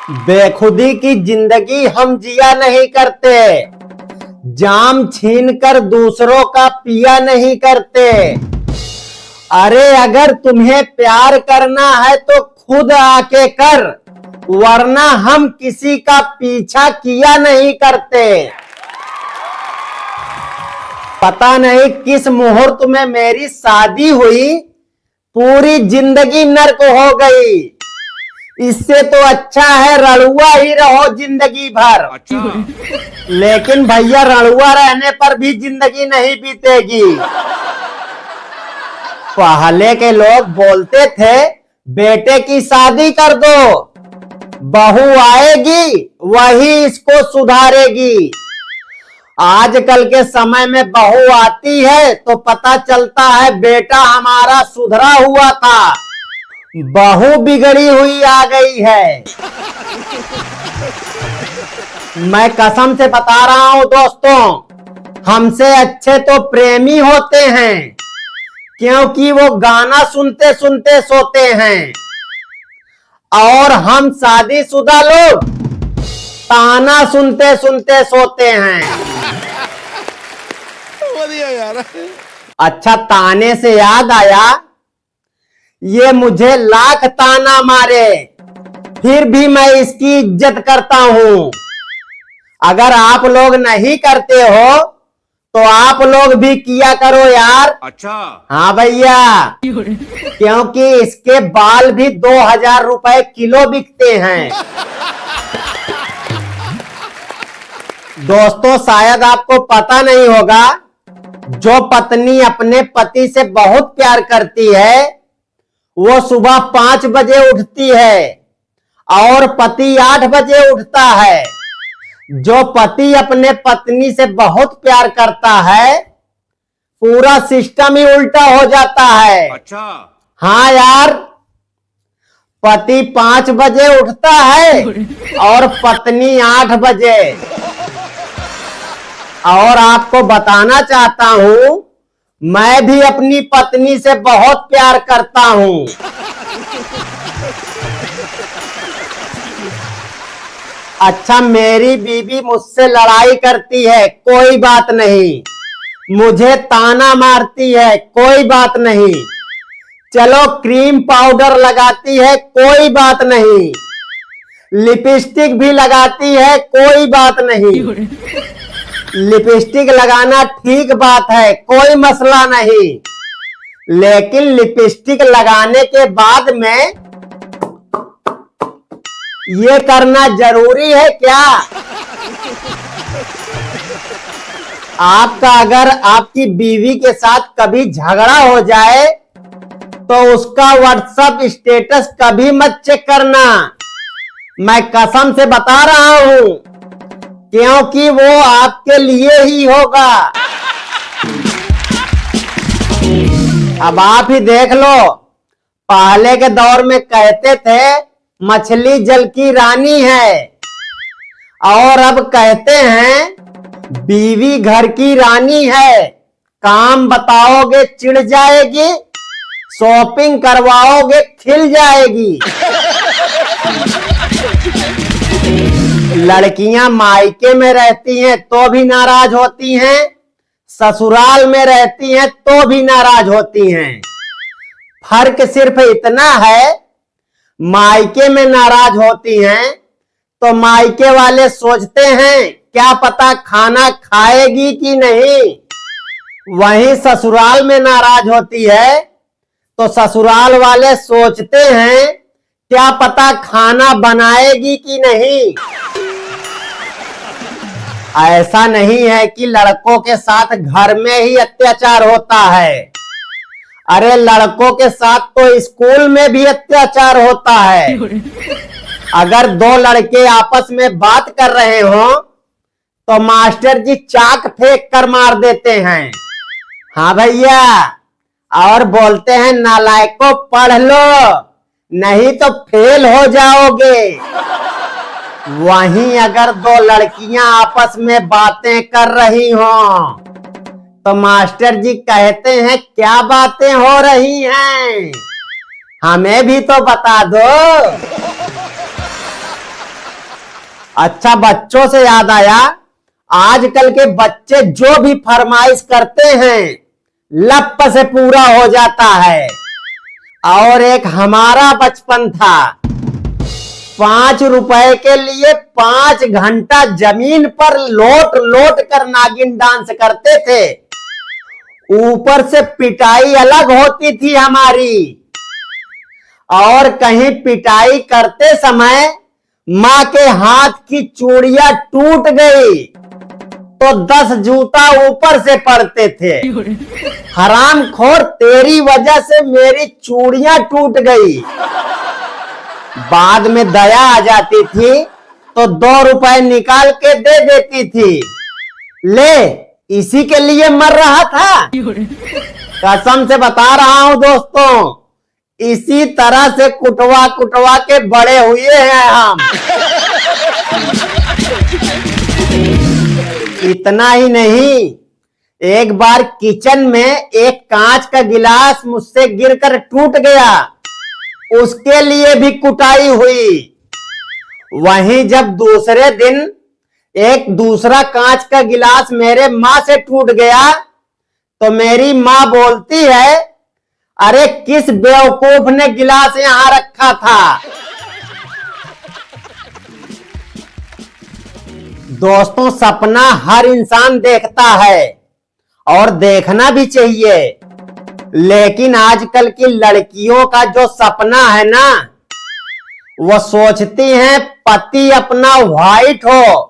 बेखुदी की जिंदगी हम जिया नहीं करते, जाम छीनकर दूसरों का पिया नहीं करते। अरे अगर तुम्हें प्यार करना है तो खुद आके कर, वरना हम किसी का पीछा किया नहीं करते। पता नहीं किस मुहूर्त में मेरी शादी हुई, पूरी जिंदगी नर्क हो गई। इससे तो अच्छा है रड़ुआ ही रहो जिंदगी भर। लेकिन भैया रड़ुआ रहने पर भी जिंदगी नहीं बीतेगी। पहले के लोग बोलते थे बेटे की शादी कर दो, बहू आएगी वही इसको सुधारेगी। आजकल के समय में बहू आती है तो पता चलता है बेटा हमारा सुधरा हुआ था, बहू बिगड़ी हुई आ गई है। मैं कसम से बता रहा हूं दोस्तों, हमसे अच्छे तो प्रेमी होते हैं, क्योंकि वो गाना सुनते सुनते सोते हैं। और हम शादीशुदा लोग ताना सुनते सुनते सोते हैं। यार। अच्छा, ताने से याद आया, ये मुझे लाख ताना मारे फिर भी मैं इसकी इज्जत करता हूं। अगर आप लोग नहीं करते हो तो आप लोग भी किया करो यार। अच्छा। हाँ भैया, क्योंकि इसके बाल भी 2000 रुपए किलो बिकते हैं। दोस्तों, शायद आपको पता नहीं होगा, जो पत्नी अपने पति से बहुत प्यार करती है वो सुबह 5 बजे उठती है और पति 8 बजे उठता है। जो पति अपने पत्नी से बहुत प्यार करता है पूरा सिस्टम ही उल्टा हो जाता है। अच्छा। हाँ यार, पति 5 बजे उठता है और पत्नी 8 बजे। और आपको बताना चाहता हूं, मैं भी अपनी पत्नी से बहुत प्यार करता हूं। अच्छा, मेरी बीवी मुझसे लड़ाई करती है, कोई बात नहीं। मुझे ताना मारती है, कोई बात नहीं। चलो क्रीम पाउडर लगाती है, कोई बात नहीं। लिपस्टिक भी लगाती है, कोई बात नहीं। लिपस्टिक लगाना ठीक बात है, कोई मसला नहीं। लेकिन लिपस्टिक लगाने के बाद में ये करना जरूरी है क्या? आपका अगर आपकी बीवी के साथ कभी झगड़ा हो जाए तो उसका व्हाट्सएप स्टेटस कभी मत चेक करना। मैं कसम से बता रहा हूं, क्योंकि वो आपके लिए ही होगा। अब आप ही देख लो, पहले के दौर में कहते थे मछली जल की रानी है, और अब कहते हैं बीवी घर की रानी है। काम बताओगे चिढ़ जाएगी, शॉपिंग करवाओगे खिल जाएगी। लड़कियां मायके में रहती हैं तो भी नाराज होती हैं, ससुराल में रहती हैं तो भी नाराज होती हैं। फर्क सिर्फ इतना है, मायके में नाराज होती हैं तो मायके वाले सोचते हैं क्या पता खाना खाएगी कि नहीं। वहीं ससुराल में नाराज होती है तो ससुराल वाले सोचते हैं क्या पता खाना बनाएगी कि नहीं। ऐसा नहीं है कि लड़कों के साथ घर में ही अत्याचार होता है। अरे लड़कों के साथ तो स्कूल में भी अत्याचार होता है। अगर दो लड़के आपस में बात कर रहे हो तो मास्टर जी चाक फेंक कर मार देते हैं। हाँ भैया, और बोलते हैं नालायकों पढ़ लो नहीं तो फेल हो जाओगे। वहीं अगर दो लड़कियां आपस में बातें कर रही हों तो मास्टर जी कहते हैं क्या बातें हो रही हैं, हमें भी तो बता दो। अच्छा, बच्चों से याद आया, आजकल के बच्चे जो भी फरमाइश करते हैं लप से पूरा हो जाता है। और एक हमारा बचपन था, 5 रुपए के लिए 5 घंटा जमीन पर लोट लोट कर नागिन डांस करते थे। ऊपर से पिटाई अलग होती थी हमारी, और कहीं पिटाई करते समय माँ के हाथ की चूड़ियां टूट गई तो 10 जूता ऊपर से पड़ते थे। हरामखोर, तेरी वजह से मेरी चूड़ियां टूट गई। बाद में दया आ जाती थी तो 2 रुपए निकाल के दे देती थी। ले, इसी के लिए मर रहा था। कसम से बता रहा हूं दोस्तों, इसी तरह से कुटवा कुटवा के बड़े हुए हैं हम। इतना ही नहीं, एक बार किचन में एक कांच का गिलास मुझसे गिरकर टूट गया, उसके लिए भी कुटाई हुई। वहीं जब दूसरे दिन एक दूसरा कांच का गिलास मेरे माँ से टूट गया तो मेरी माँ बोलती है, अरे किस बेवकूफ ने गिलास यहां रखा था। दोस्तों, सपना हर इंसान देखता है और देखना भी चाहिए, लेकिन आजकल की लड़कियों का जो सपना है ना, वो सोचती हैं पति अपना व्हाइट हो,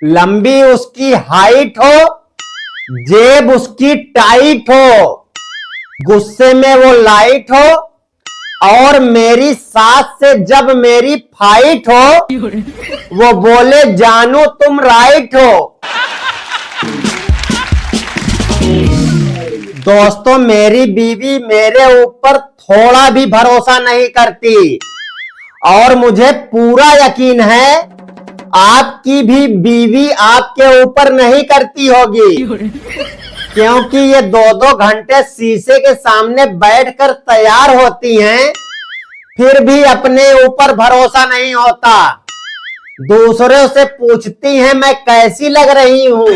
लंबी उसकी हाइट हो, जेब उसकी टाइट हो, गुस्से में वो लाइट हो, और मेरी सास से जब मेरी फाइट हो वो बोले जानू तुम राइट हो। दोस्तों, मेरी बीवी मेरे ऊपर थोड़ा भी भरोसा नहीं करती, और मुझे पूरा यकीन है आपकी भी बीवी आपके ऊपर नहीं करती होगी, क्योंकि ये 2-2 घंटे शीशे के सामने बैठकर तैयार होती हैं, फिर भी अपने ऊपर भरोसा नहीं होता। दूसरों से पूछती हैं मैं कैसी लग रही हूं।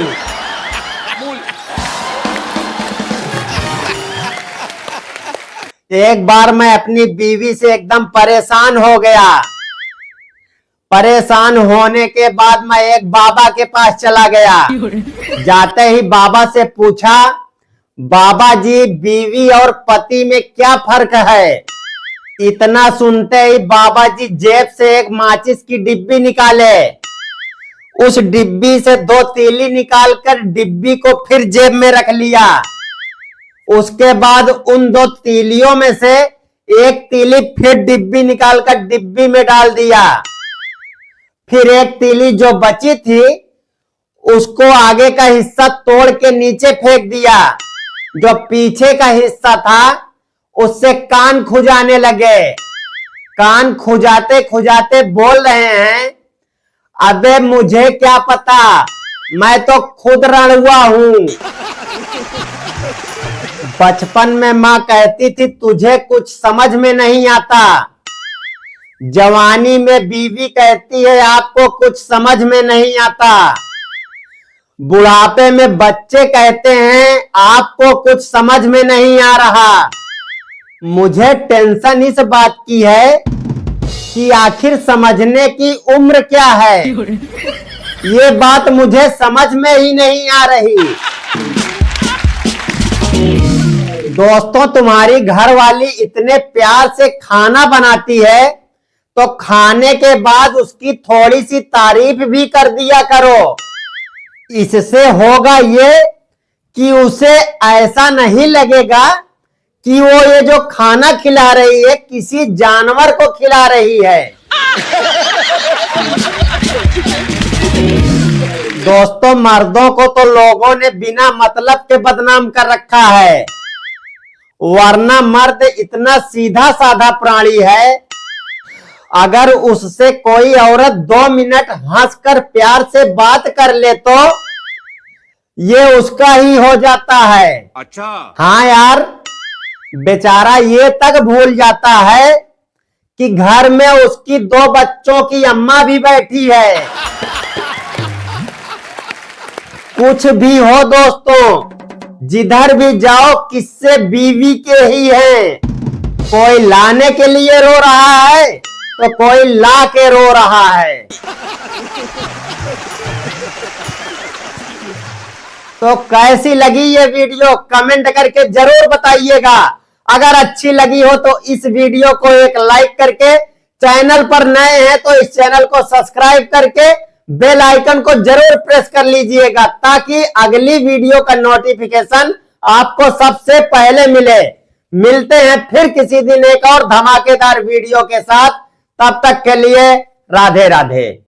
एक बार मैं अपनी बीवी से एकदम परेशान हो गया। परेशान होने के बाद मैं एक बाबा के पास चला गया। जाते ही बाबा से पूछा, बाबा जी, बीवी और पति में क्या फर्क है। इतना सुनते ही बाबा जी जेब से एक माचिस की डिब्बी निकाले, उस डिब्बी से 2 तीली निकालकर डिब्बी को फिर जेब में रख लिया। उसके बाद उन 2 तीलियों में से एक तीली फिर डिब्बी निकालकर डिब्बी में डाल दिया। फिर एक तीली जो बची थी उसको आगे का हिस्सा तोड़ के नीचे फेंक दिया। जो पीछे का हिस्सा था उससे कान खुजाने लगे। कान खुजाते खुजाते बोल रहे हैं, अबे मुझे क्या पता, मैं तो खुद रणुआ हूं। बचपन में माँ कहती थी तुझे कुछ समझ में नहीं आता। जवानी में बीवी कहती है आपको कुछ समझ में नहीं आता। बुढ़ापे में बच्चे कहते हैं आपको कुछ समझ में नहीं आ रहा। मुझे टेंशन इस बात की है कि आखिर समझने की उम्र क्या है, ये बात मुझे समझ में ही नहीं आ रही। दोस्तों, तुम्हारी घरवाली इतने प्यार से खाना बनाती है तो खाने के बाद उसकी थोड़ी सी तारीफ भी कर दिया करो। इससे होगा ये कि उसे ऐसा नहीं लगेगा कि वो ये जो खाना खिला रही है किसी जानवर को खिला रही है। दोस्तों, मर्दों को तो लोगों ने बिना मतलब के बदनाम कर रखा है, वरना मर्द इतना सीधा साधा प्राणी है, अगर उससे कोई औरत 2 मिनट हंसकर प्यार से बात कर ले तो ये उसका ही हो जाता है। अच्छा। हाँ यार, बेचारा ये तक भूल जाता है कि घर में उसकी 2 बच्चों की अम्मा भी बैठी है। कुछ भी हो दोस्तों, जिधर भी जाओ किस्से बीवी के ही हैं। कोई लाने के लिए रो रहा है तो कोई ला के रो रहा है। तो कैसी लगी ये वीडियो कमेंट करके जरूर बताइएगा। अगर अच्छी लगी हो तो इस वीडियो को एक लाइक करके, चैनल पर नए हैं तो इस चैनल को सब्सक्राइब करके बेल आइकन को जरूर प्रेस कर लीजिएगा, ताकि अगली वीडियो का नोटिफिकेशन आपको सबसे पहले मिले। मिलते हैं फिर किसी दिन एक और धमाकेदार वीडियो के साथ। तब तक के लिए राधे राधे।